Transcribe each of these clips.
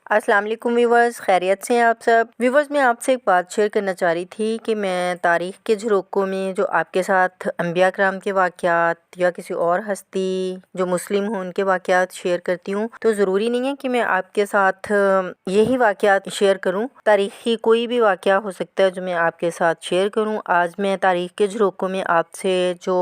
السلام علیکم ویورز، خیریت سے ہیں آپ سب ویورز؟ میں آپ سے ایک بات شیئر کرنا چاہ رہی تھی کہ میں تاریخ کے جھروکوں میں جو آپ کے ساتھ انبیاء کرام کے واقعات یا کسی اور ہستی جو مسلم ہوں ان کے واقعات شیئر کرتی ہوں، تو ضروری نہیں ہے کہ میں آپ کے ساتھ یہی واقعات شیئر کروں۔ تاریخی کوئی بھی واقعہ ہو سکتا ہے جو میں آپ کے ساتھ شیئر کروں۔ آج میں تاریخ کے جھروکوں میں آپ سے جو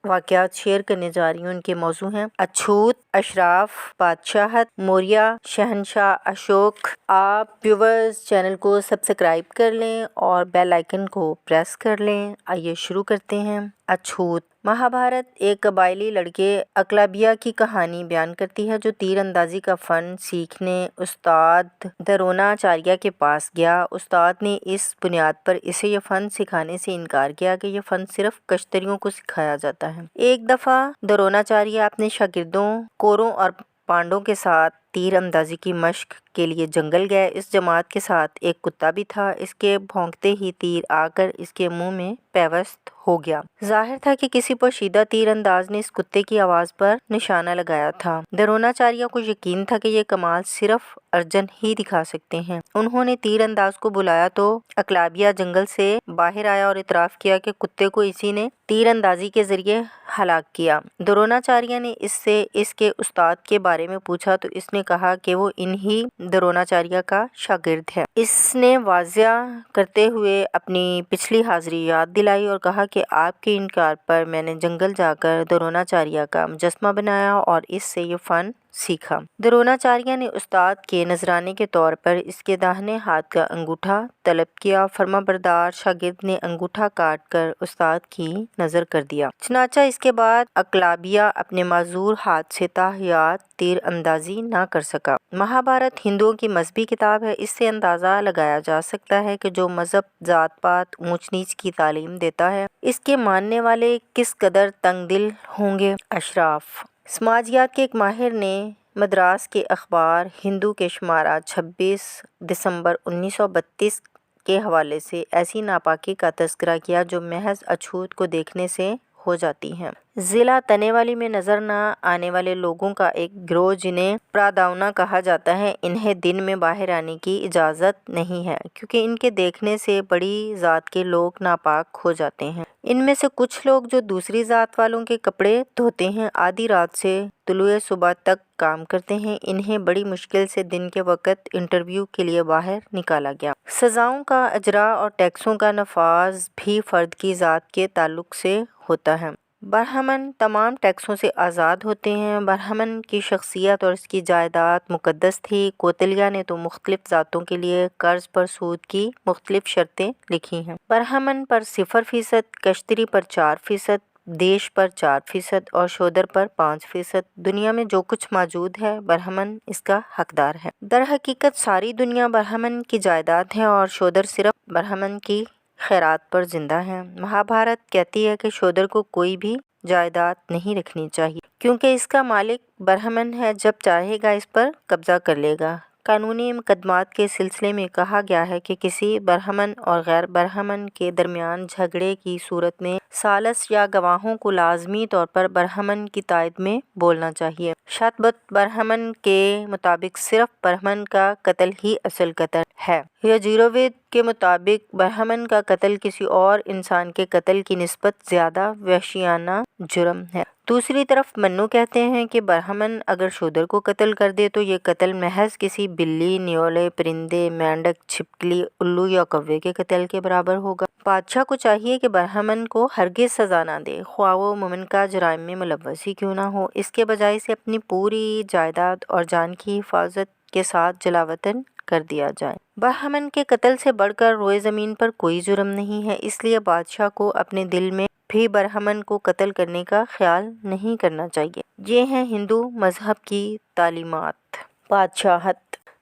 واقعات شیئر کرنے جا رہی ہوں ان کے موضوع ہیں اچھوت، اشراف، بادشاہت، موریہ، شہنشاہ اشوک۔ آپ ویورز چینل کو سبسکرائب کر لیں اور بیل آئیکن کو پریس کر لیں۔ آئیے شروع کرتے ہیں۔ اچھوت۔ مہابھارت ایک قبائلی لڑکے اکلابیہ کی کہانی بیان کرتی ہے جو تیر اندازی کا فن سیکھنے استاد دروناچاریہ کے پاس گیا۔ استاد نے اس بنیاد پر اسے یہ فن سکھانے سے انکار کیا کہ یہ فن صرف کشتریوں کو سکھایا جاتا ہے۔ ایک دفعہ دروناچاریہ اپنے شاگردوں کوروں اور پانڈوں کے ساتھ تیر اندازی کی مشق کے لیے جنگل گئے۔ اس جماعت کے ساتھ ایک کتا بھی تھا۔ اس کے بھونکتے ہی تیر آ کر اس کے منہ میں پیوست ہو گیا۔ ظاہر تھا کہ کسی پوشیدہ تیر انداز نے اس کتے کی آواز پر نشانہ لگایا تھا۔ دروناچاریہ کو یقین تھا کہ یہ کمال صرف ارجن ہی دکھا سکتے ہیں۔ انہوں نے تیر انداز کو بلایا تو اکلابیہ جنگل سے باہر آیا اور اعتراف کیا کہ کتے کو اسی نے تیر اندازی کے ذریعے ہلاک کیا۔ دروناچاریہ نے اس سے اس کے استاد کے بارے میں پوچھا تو اس نے کہا کہ وہ انہی دروناچاریہ کا شاگرد ہے۔ اس نے واضح کرتے ہوئے اپنی پچھلی حاضری یاد دلائی اور کہا کہ آپ کے انکار پر میں نے جنگل جا کر دروناچاریہ کا مجسمہ بنایا اور اس سے یہ فن سیکھا۔ دروناچاریہ نے استاد کے نذرانے کے طور پر اس کے داہنے ہاتھ کا انگوٹھا طلب کیا۔ فرمانبردار شاگرد نے انگوٹھا کاٹ کر استاد کی نذر کر دیا۔ چنانچہ اس کے بعد اکلابیہ اپنے معذور ہاتھ سے تا حیات تیر اندازی نہ کر سکا۔ مہابھارت ہندوؤں کی مذہبی کتاب ہے۔ اس سے اندازہ لگایا جا سکتا ہے کہ جو مذہب ذات پات اونچ نیچ کی تعلیم دیتا ہے اس کے ماننے والے کس قدر تنگ دل ہوں گے۔ اشراف۔ سماجیات کے ایک ماہر نے مدراس کے اخبار ہندو کے شمارہ 26 دسمبر 1932 کے حوالے سے ایسی ناپاکی کا تذکرہ کیا جو محض اچھوت کو دیکھنے سے ہو جاتی ہیں۔ ضلع تنے والی میں نظر نہ آنے والے لوگوں کا ایک گروہ جنہیں پراداؤنا کہا جاتا ہے، انہیں دن میں باہر آنے کی اجازت نہیں ہے کیونکہ ان کے دیکھنے سے بڑی ذات کے لوگ ناپاک ہو جاتے ہیں۔ ان میں سے کچھ لوگ جو دوسری ذات والوں کے کپڑے دھوتے ہیں آدھی رات سے طلوع صبح تک کام کرتے ہیں۔ انہیں بڑی مشکل سے دن کے وقت انٹرویو کے لیے باہر نکالا گیا۔ سزاؤں کا اجرا اور ٹیکسوں کا نفاذ بھی فرد کی ذات کے تعلق سے ہوتا ہے۔ برہمن تمام ٹیکسوں سے آزاد ہوتے ہیں۔ برہمن کی شخصیت اور اس کی جائیداد مقدس تھی۔ کوتلیہ نے تو مختلف ذاتوں کے لیے قرض پر سود کی مختلف شرطیں لکھی ہیں۔ برہمن پر 0%، کشتری پر 4%، دیش پر 4% اور شودر پر 5%۔ دنیا میں جو کچھ موجود ہے برہمن اس کا حقدار ہے۔ در حقیقت ساری دنیا برہمن کی جائیداد ہے اور شودر صرف برہمن کی خیرات پر زندہ ہے۔ مہابھارت کہتی ہے کہ شودر کو کوئی بھی جائیداد نہیں رکھنی چاہیے کیونکہ اس کا مالک برہمن ہے، جب چاہے گا اس پر قبضہ کر لے گا۔ قانونی مقدمات کے سلسلے میں کہا گیا ہے کہ کسی برہمن اور غیر برہمن کے درمیان جھگڑے کی صورت میں ثالث یا گواہوں کو لازمی طور پر برہمن کی تائید میں بولنا چاہیے۔ شتبت برہمن کے مطابق صرف برہمن کا قتل ہی اصل قتل ہے۔ یجوروید کے مطابق برہمن کا قتل کسی اور انسان کے قتل کی نسبت زیادہ وحشیانہ جرم ہے۔ دوسری طرف منو کہتے ہیں کہ برہمن اگر شودر کو قتل کر دے تو یہ قتل محض کسی بلی، نیولے، پرندے، مینڈک، چھپکلی، الو یا کوے کے قتل کے برابر ہوگا۔ بادشاہ کو چاہیے کہ برہمن کو ہرگز سزا نہ دے، خواہ وہ ممنوعہ جرائم میں ملوث ہی کیوں نہ ہو۔ اس کے بجائے اسے اپنی پوری جائیداد اور جان کی حفاظت کے ساتھ جلاوطن کر دیا جائے۔ برہمن کے قتل سے بڑھ کر روئے زمین پر کوئی جرم نہیں ہے، اس لیے بادشاہ کو اپنے دل میں بھی برہمن کو قتل کرنے کا خیال نہیں کرنا چاہیے۔ یہ ہیں ہندو مذہب کی تعلیمات۔ بادشاہت۔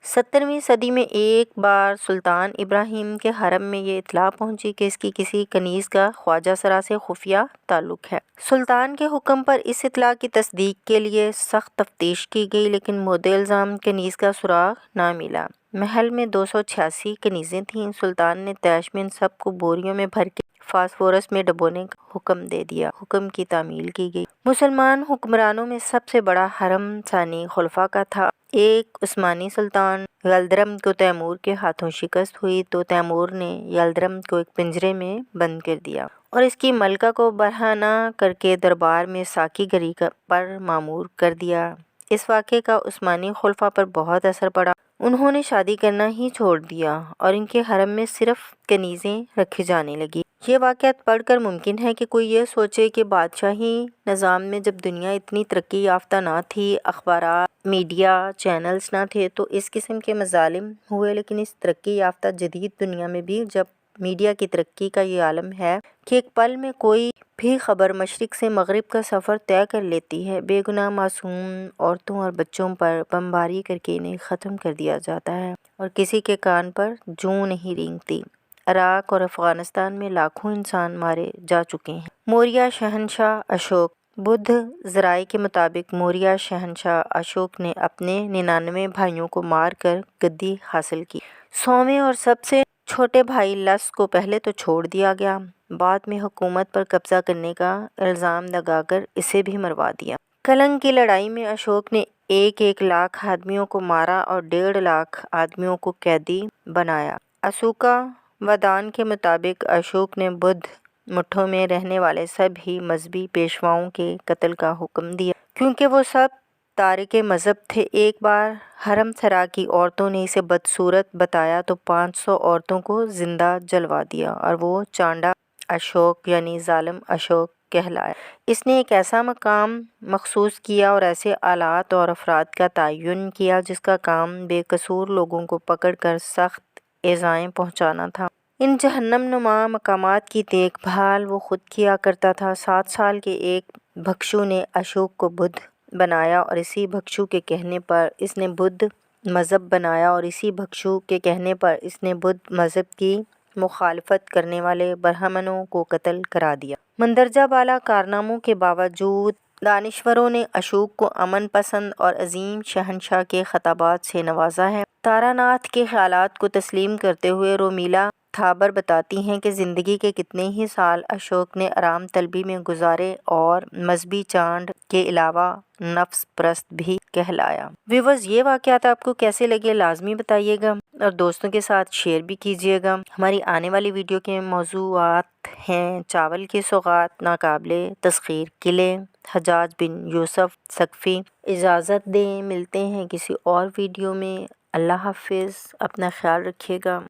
17ویں صدی میں ایک بار سلطان ابراہیم کے حرم میں یہ اطلاع پہنچی کہ اس کی کسی کنیز کا خواجہ سرا سے خفیہ تعلق ہے۔ سلطان کے حکم پر اس اطلاع کی تصدیق کے لیے سخت تفتیش کی گئی لیکن مورد الزام کنیز کا سراغ نہ ملا۔ محل میں 286 کنیزیں تھیں۔ سلطان نے طیش میں ان سب کو بوریوں میں بھر کے فاسفورس میں ڈبونے کا حکم دے دیا۔ حکم کی تعمیل کی گئی۔ مسلمان حکمرانوں میں سب سے بڑا حرم ثانی خلفاء کا تھا۔ ایک عثمانی سلطان یلدرم کو تیمور کے ہاتھوں شکست ہوئی تو تیمور نے یلدرم کو ایک پنجرے میں بند کر دیا اور اس کی ملکہ کو برہنہ کر کے دربار میں ساقی گری پر مامور کر دیا۔ اس واقعے کا عثمانی خلفاء پر بہت اثر پڑا۔ انہوں نے شادی کرنا ہی چھوڑ دیا اور ان کے حرم میں صرف کنیزیں رکھی جانے لگیں۔ یہ واقعات پڑھ کر ممکن ہے کہ کوئی یہ سوچے کہ بادشاہی نظام میں جب دنیا اتنی ترقی یافتہ نہ تھی، اخبارات، میڈیا، چینلز نہ تھے تو اس قسم کے مظالم ہوئے، لیکن اس ترقی یافتہ جدید دنیا میں بھی جب میڈیا کی ترقی کا یہ عالم ہے کہ ایک پل میں کوئی بھی خبر مشرق سے مغرب کا سفر طے کر لیتی ہے، بے گناہ معصوم عورتوں اور بچوں پر بمباری کر کے انہیں ختم کر دیا جاتا ہے اور کسی کے کان پر جوں نہیں رینگتی۔ عراق اور افغانستان میں لاکھوں انسان مارے جا چکے ہیں۔ موریہ شہنشاہ اشوک۔ بدھ ذرائع کے مطابق موریہ شہنشاہ اشوک نے اپنے 99 بھائیوں کو مار کر گدی حاصل کی۔ 100ویں اور سب سے چھوٹے بھائی لس کو پہلے تو چھوڑ دیا گیا، بعد میں حکومت پر قبضہ کرنے کا الزام لگا کر اسے بھی مروا دیا۔ کلنگ کی لڑائی میں اشوک نے 1 لاکھ آدمیوں کو مارا اور 1.5 لاکھ آدمیوں کو قیدی بنایا۔ اسوکا ودان کے مطابق اشوک نے بدھ مٹھوں میں رہنے والے سبھی مذہبی پیشواؤں کے قتل کا حکم دیا کیونکہ وہ سب تارک مذہب تھے۔ ایک بار حرم سرا کی عورتوں نے اسے بدصورت بتایا تو 500 عورتوں کو زندہ جلوا دیا اور وہ چانڈا اشوک یعنی ظالم اشوک کہلایا۔ اس نے ایک ایسا مقام مخصوص کیا اور ایسے آلات اور افراد کا تعین کیا جس کا کام بے قصور لوگوں کو پکڑ کر سخت ایذائیں پہنچانا تھا۔ ان جہنم نما مقامات کی دیکھ بھال وہ خود کیا کرتا تھا۔ 7 سال کے ایک بھکشو نے اشوک کو بدھ بنایا اور اسی بھکشو کے کہنے پر اس نے بدھ مذہب بنایا اور اسی بھکشو کے کہنے پر اس نے بدھ مذہب کی مخالفت کرنے والے برہمنوں کو قتل کرا دیا۔ مندرجہ بالا کارناموں کے باوجود دانشوروں نے اشوک کو امن پسند اور عظیم شہنشاہ کے خطابات سے نوازا ہے۔ تاراناتھ کے خیالات کو تسلیم کرتے ہوئے رومیلا تھاپر بتاتی ہیں کہ زندگی کے کتنے ہی سال اشوک نے آرام طلبی میں گزارے اور مذہبی چانڈ کے علاوہ نفس پرست بھی کہلایا۔ ویورز، یہ واقعات آپ کو کیسے لگے لازمی بتائیے گا اور دوستوں کے ساتھ شیئر بھی کیجیے گا۔ ہماری آنے والی ویڈیو کے موضوعات ہیں چاول کے سوغات، ناقابل تسخیر قلعے، حجاج بن یوسف ثقفی۔ اجازت دیں، ملتے ہیں کسی اور ویڈیو میں۔ اللہ حافظ، اپنا خیال رکھیے گا۔